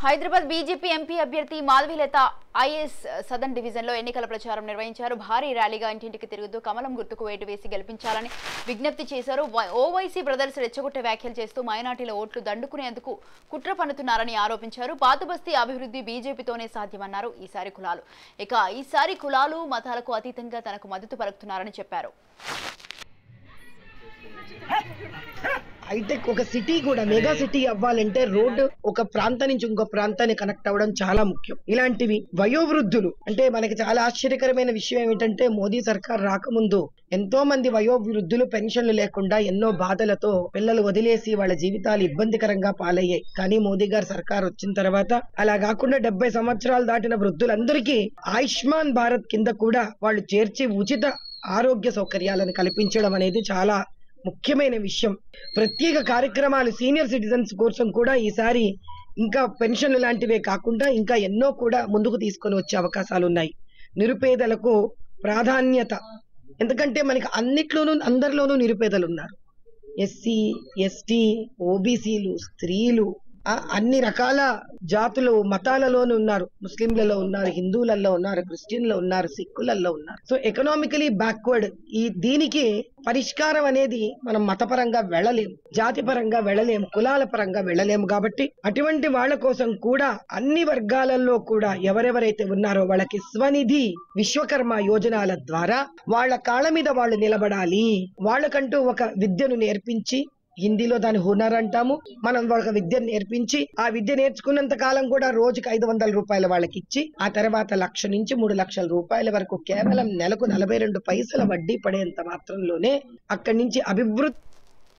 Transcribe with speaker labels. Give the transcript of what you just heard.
Speaker 1: Hyderabad BJP MP అభ్యర్థి Madhavilatha IAS Sadan division లో ఎన్నికల ప్రచారం నిర్వహించారు. భారీ ర్యాలీగా ఇంటింటికి తిరుగుతూ కమలం గుర్తుకు వేటు వేసి గెలిపించాలని విజ్ఞప్తి చేశారు. ఓవైసీ బ్రదర్స్ రెచ్చగొట్టే వ్యాఖ్యలు చేస్తూ మైనార్టీల ఓట్లు దండుకునేందుకు కుట్ర పన్నుతున్నారని ఆరోపించారు. పాతబస్తీ అభివృద్ధి బీజేపీతోనే సాధ్యమన్నారు. ఈసారి కులాలు మతాలకు అతీతంగా తనకు మద్దతు పలుకుతున్నారని చెప్పారు.
Speaker 2: హైటెక్ ఒక సిటీ కూడా మెగా సిటీ అవ్వాలంటే రోడ్డు ఒక ప్రాంతం నుంచి ఇంకో ప్రాంతాన్ని కనెక్ట్ అవ్వడం చాలా ముఖ్యం. ఇలాంటివి వయోవృద్ధులు అంటే మనకి చాలా ఆశ్చర్యకరమైన విషయం ఏమిటంటే మోదీ సర్కార్ రాకముందు ఎంతో మంది వయోవృద్ధులు పెన్షన్లు లేకుండా ఎన్నో బాధలతో పిల్లలు వదిలేసి వాళ్ళ జీవితాలు ఇబ్బందికరంగా పాలయ్యాయి. కానీ మోదీ గారి సర్కార్ వచ్చిన తర్వాత అలా కాకుండా 70 సంవత్సరాలు దాటిన వృద్ధులందరికీ ఆయుష్మాన్ భారత్ కింద కూడా వాళ్ళు చేర్చి ఉచిత ఆరోగ్య సౌకర్యాలను కల్పించడం అనేది చాలా ముఖ్యమైన విషయం. ప్రత్యేక కార్యక్రమాలు సీనియర్ సిటిజన్స్ కోసం కూడా ఈసారి ఇంకా పెన్షన్లు లాంటివే కాకుండా ఇంకా ఎన్నో కూడా ముందుకు తీసుకొని వచ్చే అవకాశాలు ఉన్నాయి. నిరుపేదలకు ప్రాధాన్యత, ఎందుకంటే మనకి అన్నిట్లోనూ అందరిలోనూ నిరుపేదలు ఉన్నారు. ఎస్సీ, ఎస్టీ, ఓబీసీలు, స్త్రీలు, అన్ని రకాల జాతులు మతాలలోనూ ఉన్నారు. ముస్లింలలో ఉన్నారు, హిందువులలో ఉన్నారు, క్రిస్టియన్లో ఉన్నారు, సిక్కులలో ఉన్నారు. సో ఎకనామికలీ బ్యాక్వర్డ్ దీనికి పరిష్కారం అనేది మనం మతపరంగా వెళ్ళలేము, జాతి పరంగా వెళ్ళలేము, కులాల పరంగా వెళ్ళలేము. కాబట్టి అటువంటి వాళ్ళ కోసం కూడా అన్ని వర్గాలలో కూడా ఎవరెవరైతే ఉన్నారో వాళ్ళకి స్వనిధి విశ్వకర్మ యోజనాల ద్వారా వాళ్ళ కాళ్ళ మీద వాళ్ళు నిలబడాలి. వాళ్ళకంటూ ఒక విద్యను నేర్పించి, హిందీలో దాని హునర్ అంటాము, మనం వాళ్ళకి విద్యను నేర్పించి ఆ విద్య నేర్చుకున్నంత కాలం కూడా రోజుకి 500 రూపాయలు వాళ్ళకి ఇచ్చి ఆ తర్వాత 1,00,000 నుంచి 3,00,000 రూపాయల వరకు కేవలం నెలకు 42 పైసల వడ్డీ పడేంత మాత్రంలోనే అక్కడి నుంచి అభివృద్ధి